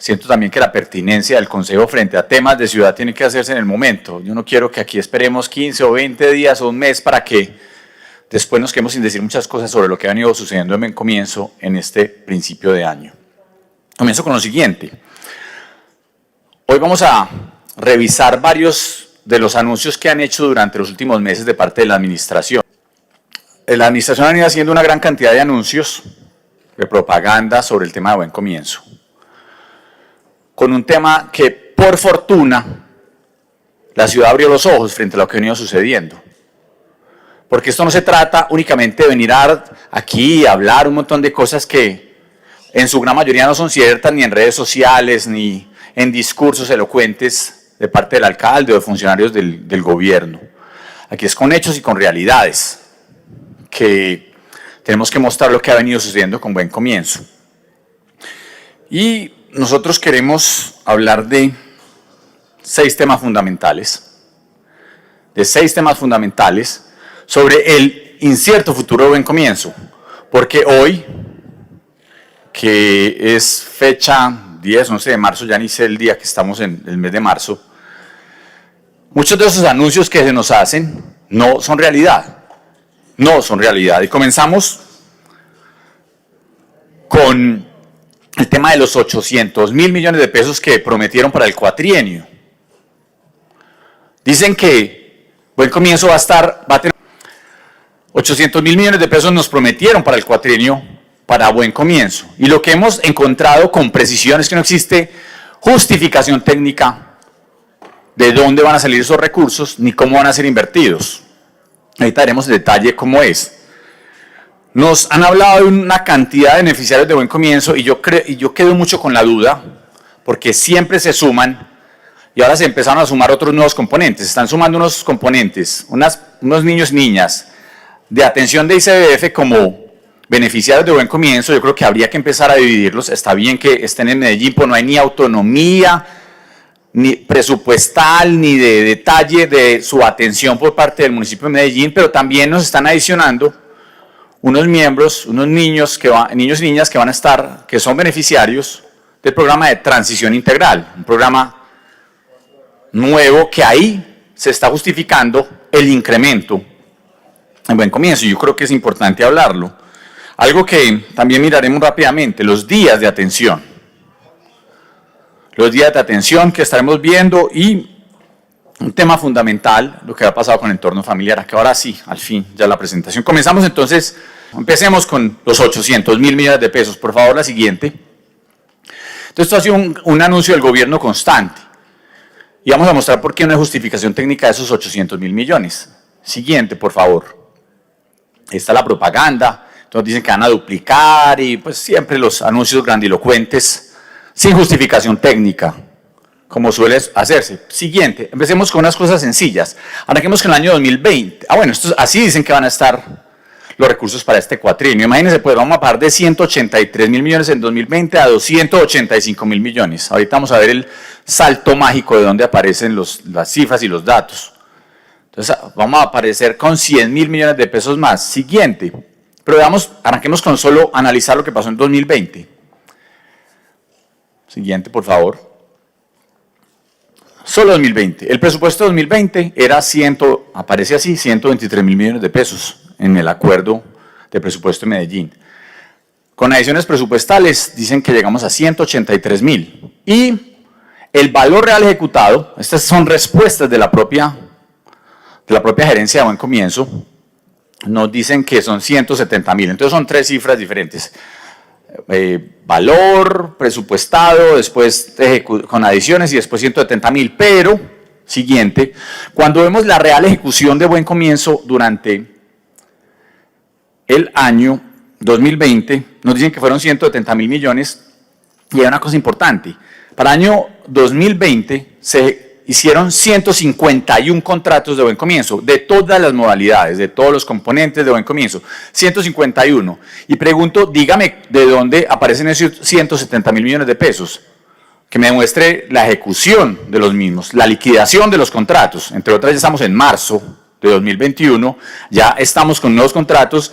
siento también que la pertinencia del Consejo frente a temas de ciudad tiene que hacerse en el momento. Yo no quiero que aquí esperemos 15 o 20 días o un mes para que después nos quedemos sin decir muchas cosas sobre lo que ha venido sucediendo en comienzo en este principio de año. Comienzo con lo siguiente. Hoy vamos a revisar varios de los anuncios que han hecho durante los últimos meses de parte de la administración. La administración ha venido haciendo una gran cantidad de anuncios de propaganda sobre el tema de Buen Comienzo, con un tema que, por fortuna, la ciudad abrió los ojos frente a lo que ha venido sucediendo. Porque esto no se trata únicamente de venir aquí a hablar un montón de cosas que en su gran mayoría no son ciertas ni en redes sociales ni en discursos elocuentes de parte del alcalde o de funcionarios del gobierno. Aquí es con hechos y con realidades que tenemos que mostrar lo que ha venido sucediendo con Buen Comienzo. Y nosotros queremos hablar de 6 temas fundamentales, sobre el incierto futuro de Buen Comienzo, porque hoy, que es fecha 10, 11 de marzo, ya ni sé el día que estamos en el mes de marzo, muchos de esos anuncios que se nos hacen no son realidad. Y comenzamos con el tema de los 800.000 millones de pesos que prometieron para el cuatrienio. Dicen que Buen Comienzo va a tener 800.000 millones de pesos nos prometieron para el cuatrienio para Buen Comienzo. Y lo que hemos encontrado con precisión es que no existe justificación técnica de dónde van a salir esos recursos ni cómo van a ser invertidos. Ahorita veremos en detalle cómo es. Nos han hablado de una cantidad de beneficiarios de Buen Comienzo y yo quedo mucho con la duda, porque siempre se suman y ahora se empezaron a sumar otros nuevos componentes. Están sumando unos componentes, unos niños y niñas de atención de ICBF como beneficiarios de Buen Comienzo. Yo creo que habría que empezar a dividirlos. Está bien que estén en Medellín, pero no hay ni autonomía ni presupuestal, ni de detalle de su atención por parte del municipio de Medellín, pero también nos están adicionando unos miembros, unos niños y niñas que son beneficiarios del programa de transición integral, un programa nuevo que ahí se está justificando el incremento en Buen Comienzo. Yo creo que es importante hablarlo. Algo que también miraremos rápidamente, los días de atención. Los días de atención que estaremos viendo y un tema fundamental, lo que ha pasado con el entorno familiar, que ahora sí, al fin, ya la presentación. Comenzamos entonces, empecemos con los 800.000 millones de pesos. Por favor, la siguiente. Entonces, esto ha sido un anuncio del gobierno constante. Y vamos a mostrar por qué no hay justificación técnica de esos 800.000 millones. Siguiente, por favor. Esta es la propaganda. Entonces dicen que van a duplicar y pues siempre los anuncios grandilocuentes sin justificación técnica, como suele hacerse. Siguiente, empecemos con unas cosas sencillas. Arranquemos con el año 2020. Bueno, así dicen que van a estar los recursos para este cuatrienio. Imagínense, pues vamos a pasar de 183.000 millones en 2020 a 285.000 millones. Ahorita vamos a ver el salto mágico de donde aparecen las cifras y los datos. Entonces, vamos a aparecer con 100.000 millones de pesos más. Siguiente, pero arranquemos con solo analizar lo que pasó en 2020. Siguiente, por favor. Solo 2020. El presupuesto de 2020 era aparece así, 123.000 millones de pesos en el acuerdo de presupuesto de Medellín. Con adiciones presupuestales dicen que llegamos a 183.000. Y el valor real ejecutado, estas son respuestas de la propia gerencia de Buen Comienzo, nos dicen que son 170.000. Entonces son 3 cifras diferentes. Valor presupuestado, después con adiciones y después 170.000, pero, siguiente, cuando vemos la real ejecución de Buen Comienzo durante el año 2020, nos dicen que fueron 170.000 millones y hay una cosa importante, para el año 2020 se hicieron 151 contratos de Buen Comienzo, de todas las modalidades, de todos los componentes de Buen Comienzo, 151. Y pregunto, dígame de dónde aparecen esos 170.000 millones de pesos, que me demuestre la ejecución de los mismos, la liquidación de los contratos. Entre otras, ya estamos en marzo de 2021, ya estamos con nuevos contratos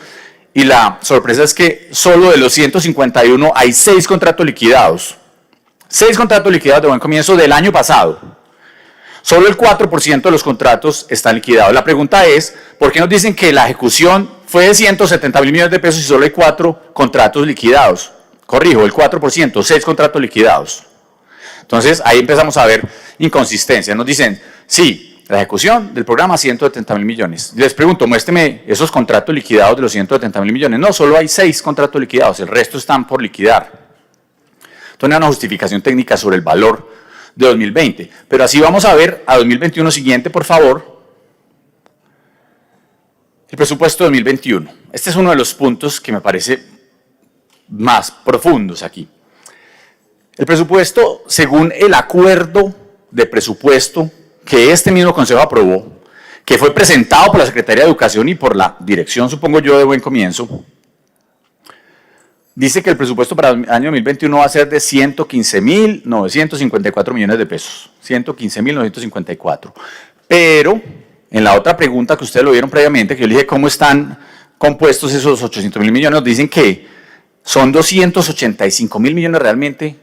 y la sorpresa es que solo de los 151 hay 6 contratos liquidados. 6 contratos liquidados de Buen Comienzo del año pasado. Solo el 4% de los contratos están liquidados. La pregunta es, ¿por qué nos dicen que la ejecución fue de 170.000 millones de pesos y solo hay 4 contratos liquidados? Corrijo, el 4%, 6 contratos liquidados. Entonces, ahí empezamos a ver inconsistencia. Nos dicen, sí, la ejecución del programa 170.000 millones. Les pregunto, muéstreme esos contratos liquidados de los 170.000 millones. No, solo hay 6 contratos liquidados, el resto están por liquidar. Entonces, hay una justificación técnica sobre el valor de 2020. Pero así vamos a ver a 2021 siguiente, por favor. El presupuesto 2021. Este es uno de los puntos que me parece más profundos aquí. El presupuesto, según el acuerdo de presupuesto que este mismo Consejo aprobó, que fue presentado por la Secretaría de Educación y por la dirección, supongo yo, de Buen Comienzo, dice que el presupuesto para el año 2021 va a ser de 115.954 millones de pesos. 115.954. Pero, en la otra pregunta que ustedes lo vieron previamente, que yo le dije cómo están compuestos esos 800.000 millones, nos dicen que son 285.000 millones realmente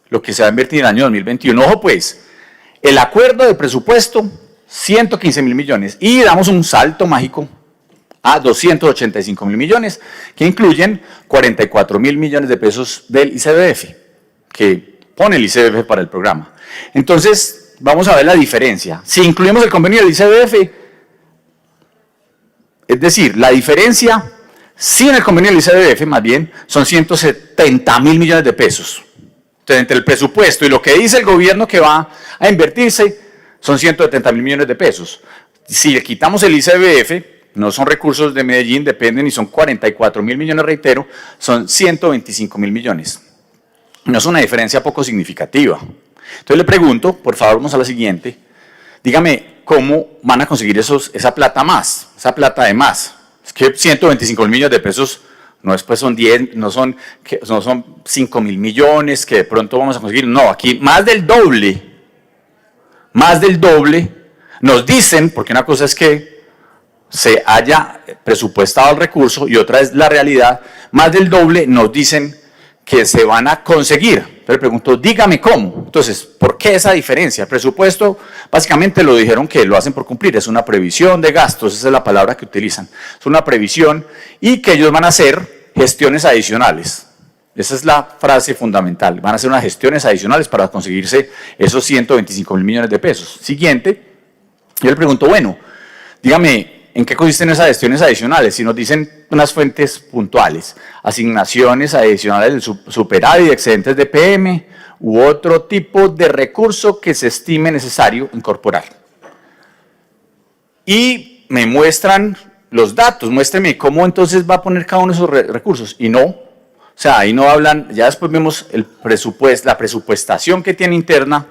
lo que se va a invertir en el año 2021. Ojo pues, el acuerdo de presupuesto, 115.000 millones. Y damos un salto mágico a 285.000 millones, que incluyen 44.000 millones de pesos del ICBF, que pone el ICBF para el programa. Entonces, vamos a ver la diferencia. Si incluimos el convenio del ICBF, es decir, la diferencia sin el convenio del ICBF, más bien, son 170.000 millones de pesos. Entonces, entre el presupuesto y lo que dice el gobierno que va a invertirse, son 170.000 millones de pesos. Si le quitamos el ICBF, no son recursos de Medellín, dependen y son 44.000 millones, reitero, son 125.000 millones. No es una diferencia poco significativa. Entonces le pregunto, por favor, vamos a la siguiente, dígame cómo van a conseguir esa plata más, esa plata de más. Es que 125.000 millones de pesos no después son 10, no son 5.000 millones que de pronto vamos a conseguir, no, aquí más del doble, nos dicen, porque una cosa es que se haya presupuestado el recurso y otra es la realidad, más del doble nos dicen que se van a conseguir. Pero pregunto, dígame cómo. Entonces, ¿por qué esa diferencia? El presupuesto, básicamente lo dijeron que lo hacen por cumplir, es una previsión de gastos, esa es la palabra que utilizan. Es una previsión y que ellos van a hacer gestiones adicionales. Esa es la frase fundamental. Van a hacer unas gestiones adicionales para conseguirse esos 125.000 millones de pesos. Siguiente, yo le pregunto, bueno, dígame, ¿en qué consisten esas gestiones adicionales? Si nos dicen unas fuentes puntuales, asignaciones adicionales del superávit, excedentes de PM u otro tipo de recurso que se estime necesario incorporar. Y me muestran los datos, muéstreme cómo entonces va a poner cada uno de esos recursos. Y no, o sea, ahí no hablan, ya después vemos el presupuesto, la presupuestación que tiene interna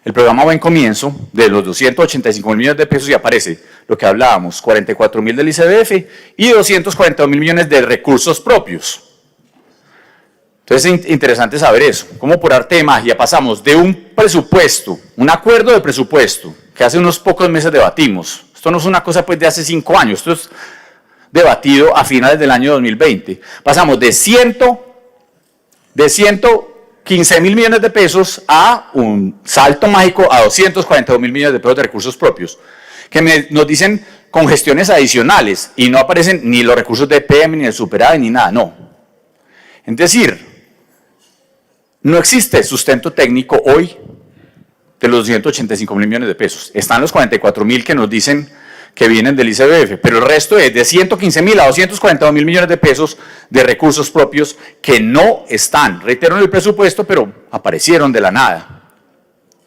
el programa Buen Comienzo, de los 285.000 millones de pesos, y aparece lo que hablábamos, 44.000 del ICBF y 242.000 millones de recursos propios. Entonces es interesante saber eso, cómo por arte de magia pasamos de un presupuesto, un acuerdo de presupuesto, que hace unos pocos meses debatimos. Esto no es una cosa pues de hace 5 años, esto es debatido a finales del año 2020. Pasamos de 115.000 millones de pesos a un salto mágico a 242.000 millones de pesos de recursos propios, que nos dicen con gestiones adicionales y no aparecen ni los recursos de PM, ni el superávit, ni nada, no. Es decir, no existe sustento técnico hoy de los 285.000 millones de pesos. Están los 44.000 que nos dicen que vienen del ICBF, pero el resto es de 115.000 a 242.000 millones de pesos de recursos propios que no están, reitero, en el presupuesto, pero aparecieron de la nada.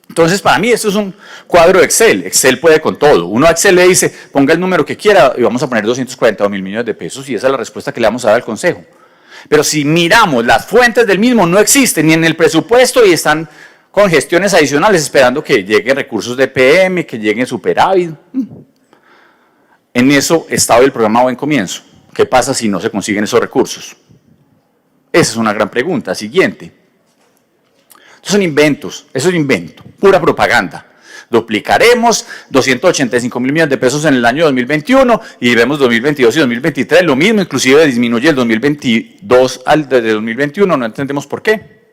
Entonces, para mí esto es un cuadro de Excel. Excel puede con todo. Uno a Excel le dice, ponga el número que quiera y vamos a poner 242.000 millones de pesos y esa es la respuesta que le vamos a dar al Consejo. Pero si miramos las fuentes del mismo, no existen ni en el presupuesto y están con gestiones adicionales esperando que lleguen recursos de PM, que lleguen superávit. En eso está hoy el programa Buen Comienzo. ¿Qué pasa si no se consiguen esos recursos? Esa es una gran pregunta. Siguiente. Estos son inventos, eso es invento, pura propaganda. Duplicaremos 285.000 millones de pesos en el año 2021 y vemos 2022 y 2023 lo mismo, inclusive disminuye el 2022 al de 2021, no entendemos por qué.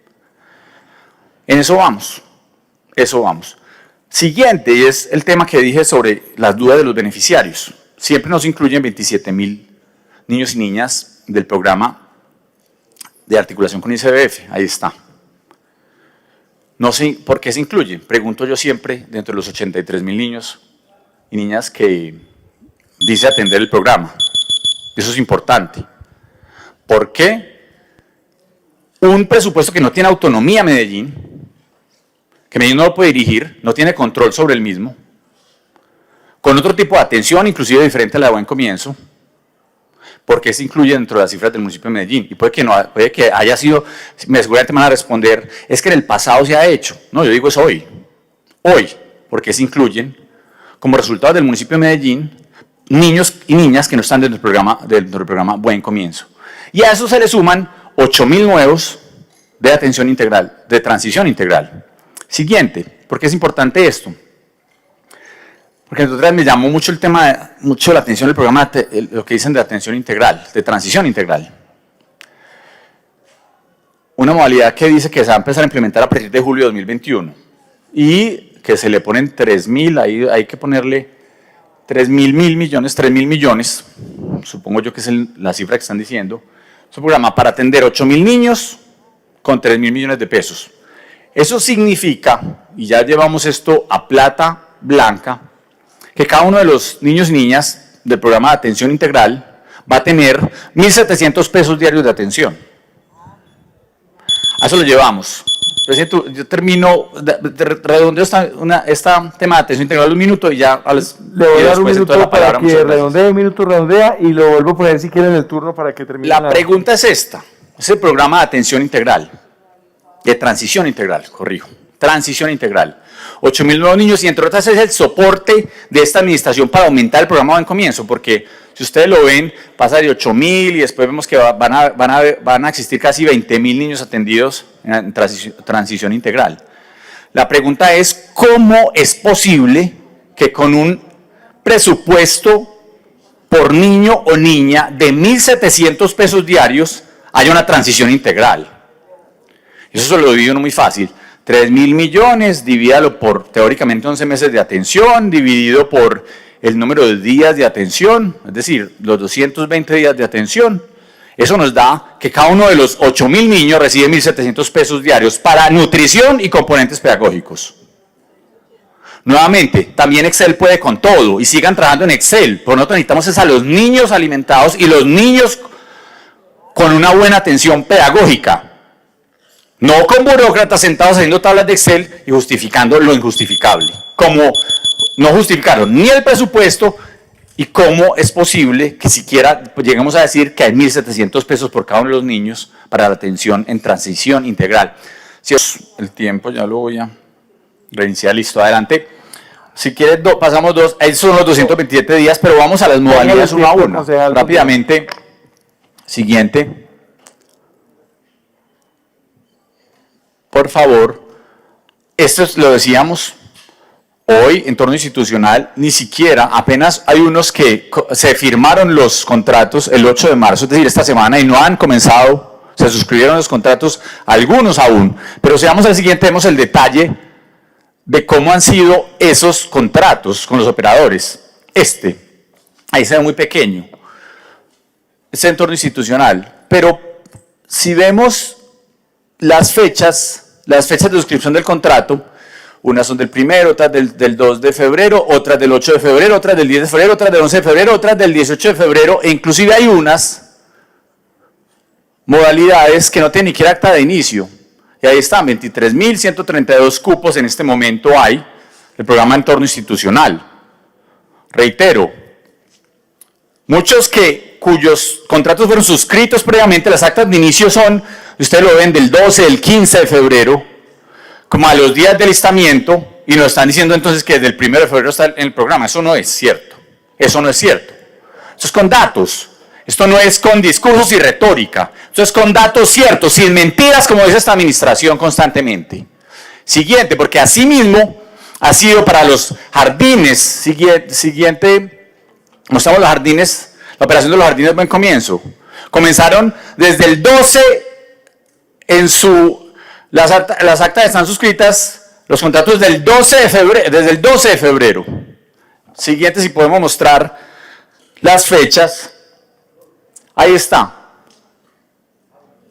En eso vamos, eso vamos. Siguiente es el tema que dije sobre las dudas de los beneficiarios. Siempre nos incluyen 27.000 niños y niñas del programa de articulación con ICBF, ahí está. No sé por qué se incluye, pregunto yo siempre, dentro de los 83.000 niños y niñas que dice atender el programa. Eso es importante. ¿Por qué? Un presupuesto que no tiene autonomía Medellín, que Medellín no lo puede dirigir, no tiene control sobre el mismo, con otro tipo de atención, inclusive diferente a la de Buen Comienzo, porque se incluye dentro de las cifras del municipio de Medellín. Y puede que haya sido, seguramente me van a responder, es que en el pasado se ha hecho. No, yo digo es hoy. Hoy, porque se incluyen como resultado del municipio de Medellín niños y niñas que no están dentro del programa Buen Comienzo. Y a eso se le suman 8.000 nuevos de atención integral, de transición integral. Siguiente, ¿por qué es importante esto? Porque entonces me llamó mucho el tema, mucho la atención del programa, lo que dicen de atención integral, de transición integral. Una modalidad que dice que se va a empezar a implementar a partir de julio de 2021 y que se le ponen 3.000, ahí hay que ponerle 3.000 millones, supongo yo que es la cifra que están diciendo. Es un programa para atender 8.000 niños con 3.000 millones de pesos. Eso significa, y ya llevamos esto a plata blanca, que cada uno de los niños y niñas del programa de atención integral va a tener 1.700 pesos diarios de atención. A eso lo llevamos. Presidente, yo termino, redondeo esta tema de atención integral un minuto y ya le voy a dar un minuto para que redondea y lo vuelvo a poner si quiere en el turno para que termine. La pregunta es esta, es el programa de atención integral, de transición integral, corrijo, transición integral. 8.000 nuevos niños y entre otras es el soporte de esta administración para aumentar el programa Buen Comienzo, porque si ustedes lo ven, pasa de 8.000 y después vemos que van a existir casi 20.000 niños atendidos en transición integral. La pregunta es, ¿cómo es posible que con un presupuesto por niño o niña de 1.700 pesos diarios haya una transición integral? Eso se lo divide uno muy fácil. 3.000 millones, divídalo por teóricamente 11 meses de atención, dividido por el número de días de atención, es decir, los 220 días de atención. Eso nos da que cada uno de los 8.000 niños recibe 1.700 pesos diarios para nutrición y componentes pedagógicos. Nuevamente, también Excel puede con todo y sigan trabajando en Excel. Por nosotros necesitamos es a los niños alimentados y los niños con una buena atención pedagógica. No con burócratas sentados haciendo tablas de Excel y justificando lo injustificable. Como no justificaron ni el presupuesto y cómo es posible que siquiera lleguemos a decir que hay 1.700 pesos por cada uno de los niños para la atención en transición integral. Si el tiempo ya lo voy a reiniciar, listo, adelante. Si quieres, pasamos dos, ahí son los 227 días, pero vamos a las modalidades uno a uno. Rápidamente, siguiente. Por favor, esto lo decíamos hoy, entorno institucional, ni siquiera, apenas hay unos que se firmaron los contratos el 8 de marzo, es decir, esta semana, y no han comenzado, se suscribieron los contratos, algunos aún, pero si vamos al siguiente, vemos el detalle de cómo han sido esos contratos con los operadores. Ahí se ve muy pequeño, este entorno institucional, pero si vemos las fechas de suscripción del contrato, unas son del 1, otras del 2 de febrero, otras del 8 de febrero, otras del 10 de febrero, otras del 11 de febrero, otras del 18 de febrero, e inclusive hay unas modalidades que no tienen ni siquiera acta de inicio. Y ahí están, 23.132 cupos en este momento hay del programa Entorno Institucional. Reitero, muchos cuyos contratos fueron suscritos previamente, las actas de inicio son, ustedes lo ven, del 12, del 15 de febrero, como a los días de listamiento, y nos están diciendo entonces que desde el 1 de febrero está en el programa. Eso no es cierto. Eso no es cierto. Eso es con datos. Esto no es con discursos y retórica. Esto es con datos ciertos, sin mentiras, como dice esta administración constantemente. Siguiente, porque así mismo ha sido para los jardines. Siguiente, mostramos los jardines, la operación de los jardines Buen Comienzo. Comenzaron desde el 12 en su Las actas están suscritas, los contratos desde el 12 de febrero. Siguiente, si podemos mostrar las fechas. Ahí está.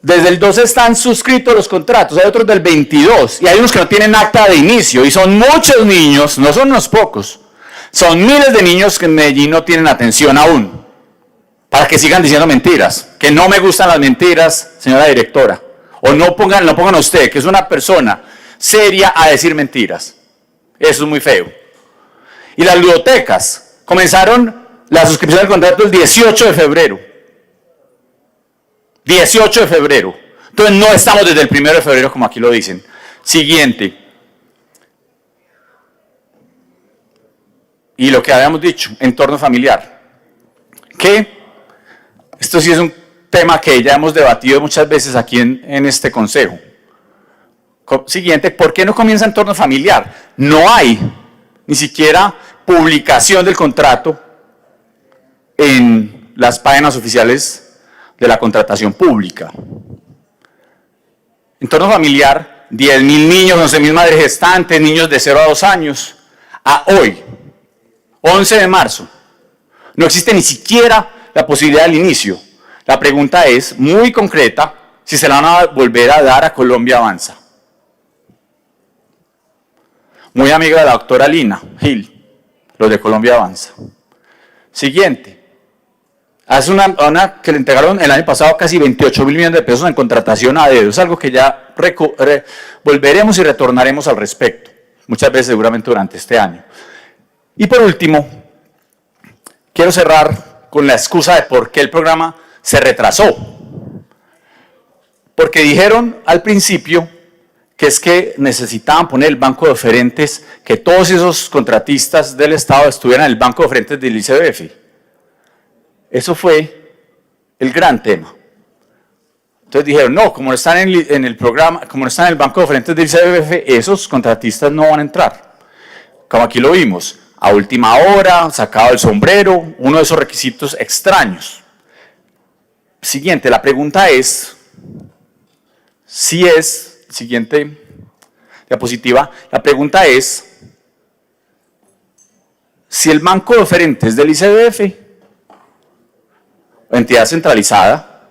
Desde el 12 están suscritos los contratos, hay otros del 22, y hay unos que no tienen acta de inicio, y son muchos niños, no son unos pocos, son miles de niños que en Medellín no tienen atención aún, para que sigan diciendo mentiras, que no me gustan las mentiras, señora directora, o no pongan a usted, que es una persona seria, a decir mentiras. Eso es muy feo. Y las ludotecas comenzaron la suscripción del contrato el 18 de febrero. 18 de febrero. Entonces no estamos desde el 1 de febrero como aquí lo dicen. Siguiente. Y lo que habíamos dicho, entorno familiar. Que esto sí es un tema que ya hemos debatido muchas veces aquí en este consejo. Siguiente, ¿por qué no comienza entorno familiar? No hay ni siquiera publicación del contrato en las páginas oficiales de la contratación pública. Entorno familiar, 10.000 niños, 11.000 madres gestantes, niños de 0 a 2 años. A hoy, 11 de marzo, no existe ni siquiera la posibilidad del inicio. La pregunta es muy concreta, si se la van a volver a dar a Colombia Avanza. Muy amiga de la doctora Lina Gil, los de Colombia Avanza. Siguiente. Hace una que le entregaron el año pasado casi 28.000 millones de pesos en contratación a dedo. Es algo que ya volveremos y retornaremos al respecto, muchas veces seguramente durante este año. Y por último, quiero cerrar con la excusa de por qué el programa se retrasó. Porque dijeron al principio que es que necesitaban poner el banco de oferentes, que todos esos contratistas del Estado estuvieran en el banco de oferentes del ICBF. Eso fue el gran tema. Entonces dijeron, no, como no están en el programa, como no están en el banco de oferentes del ICBF, esos contratistas no van a entrar. Como aquí lo vimos, a última hora, sacado el sombrero, uno de esos requisitos extraños. Siguiente, la pregunta es, siguiente diapositiva, la pregunta es, si el banco de oferentes del ICBF, entidad centralizada,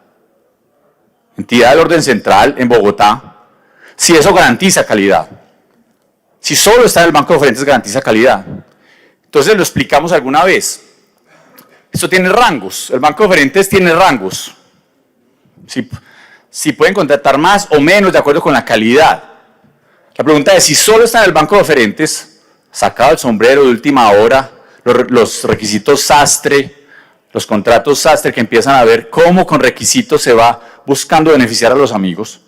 entidad del orden central en Bogotá, si eso garantiza calidad. Si solo está en el banco de oferentes garantiza calidad. Entonces lo explicamos alguna vez. Esto tiene rangos, el banco de oferentes tiene rangos. Si pueden contratar más o menos de acuerdo con la calidad. La pregunta es, si solo está en el banco de oferentes, sacado el sombrero de última hora, los requisitos sastre, los contratos sastre que empiezan a ver cómo con requisitos se va buscando beneficiar a los amigos.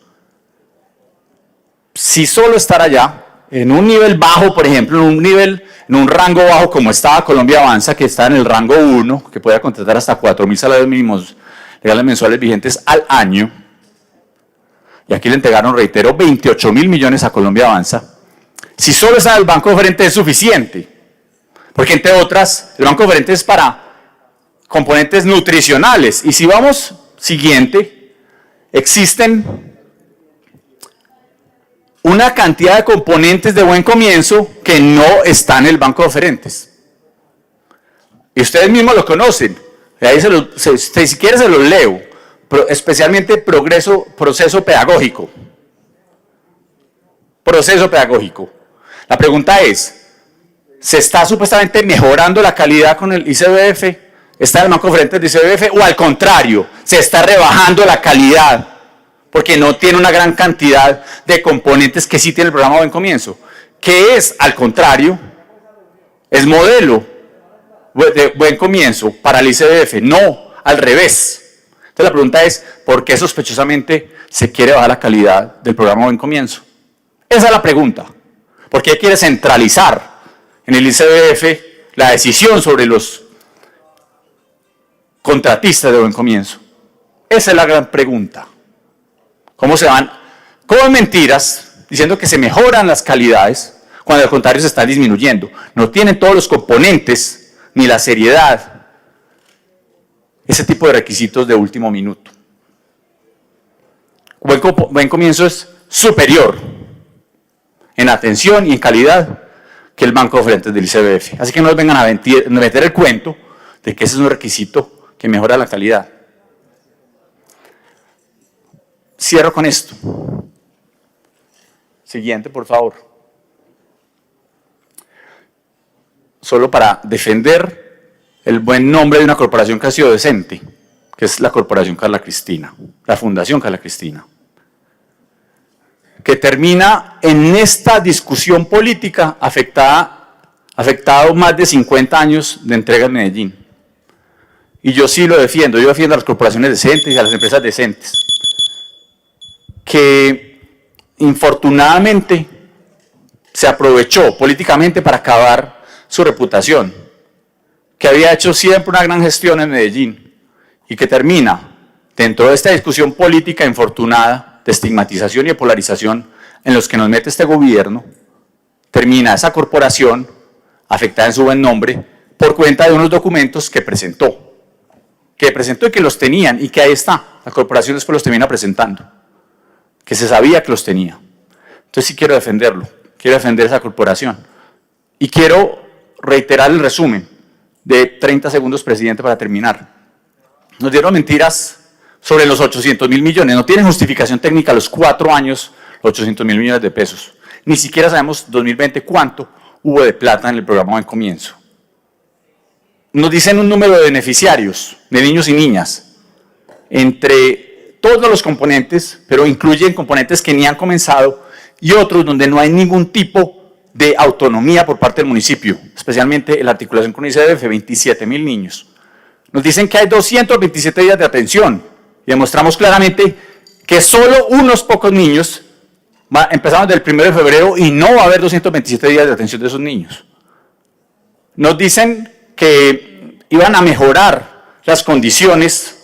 Si solo estar allá, en un nivel bajo, por ejemplo, en un rango bajo como estaba Colombia Avanza, que está en el rango 1, que puede contratar hasta 4.000 salarios mínimos legales mensuales vigentes al año, y aquí le entregaron, reitero, 28.000 millones a Colombia Avanza. Si solo está en el banco de oferentes es suficiente, porque entre otras, el banco de oferentes es para componentes nutricionales. Y si vamos, siguiente, existen una cantidad de componentes de buen comienzo que no están en el banco de oferentes. Y ustedes mismos lo conocen. Ahí si quieren se los leo. Especialmente proceso pedagógico. Proceso pedagógico. La pregunta es, ¿se está supuestamente mejorando la calidad con el ICBF? ¿Está en el banco de oferentes del ICBF? ¿O al contrario, se está rebajando la calidad porque no tiene una gran cantidad de componentes que sí tiene el programa Buen Comienzo? Que es, al contrario, es modelo de Buen Comienzo para el ICBF, no al revés. Entonces la pregunta es, ¿por qué sospechosamente se quiere bajar la calidad del programa Buen Comienzo? Esa es la pregunta. ¿Por qué quiere centralizar en el ICBF la decisión sobre los contratistas de Buen Comienzo? Esa es la gran pregunta. ¿Cómo se van con mentiras diciendo que se mejoran las calidades cuando al contrario se está disminuyendo? No tienen todos los componentes ni la seriedad, ese tipo de requisitos de último minuto. Buen Comienzo es superior en atención y en calidad que el banco de oferentes del ICBF. Así que no nos vengan a meter el cuento de que ese es un requisito que mejora la calidad. Cierro con esto. Siguiente, por favor. Solo para defender el buen nombre de una corporación que ha sido decente, que es la Corporación Carla Cristina, la Fundación Carla Cristina, que termina en esta discusión política afectado más de 50 años de entrega en Medellín. Y yo sí lo defiendo, yo defiendo a las corporaciones decentes y a las empresas decentes, que infortunadamente se aprovechó políticamente para acabar su reputación, que había hecho siempre una gran gestión en Medellín y que termina dentro de esta discusión política infortunada de estigmatización y de polarización en los que nos mete este gobierno, termina esa corporación afectada en su buen nombre por cuenta de unos documentos que presentó y que los tenían y que ahí está, la corporación después los termina presentando, que se sabía que los tenía. Entonces sí quiero defenderlo, quiero defender esa corporación y quiero reiterar el resumen de 30 segundos, presidente, para terminar. Nos dieron mentiras sobre los 800.000 millones, no tienen justificación técnica los 4 años, los 800.000 millones de pesos. Ni siquiera sabemos 2020 cuánto hubo de plata en el programa Buen Comienzo. Nos dicen un número de beneficiarios, de niños y niñas, entre todos los componentes, pero incluyen componentes que ni han comenzado y otros donde no hay ningún tipo de autonomía por parte del municipio, especialmente en la articulación con ICBF, 27.000 niños. Nos dicen que hay 227 días de atención y demostramos claramente que solo unos pocos niños, empezamos del 1 de febrero y no va a haber 227 días de atención de esos niños. Nos dicen que iban a mejorar las condiciones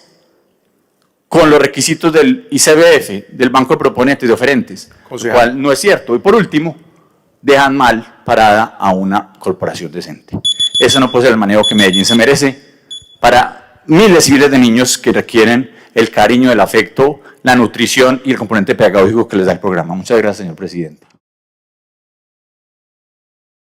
con los requisitos del ICBF, del Banco de Proponentes y de Oferentes, lo cual no es cierto. Y por último, dejan mal parada a una corporación decente. Eso no puede ser el manejo que Medellín se merece para miles y miles de niños que requieren el cariño, el afecto, la nutrición y el componente pedagógico que les da el programa. Muchas gracias, señor presidente.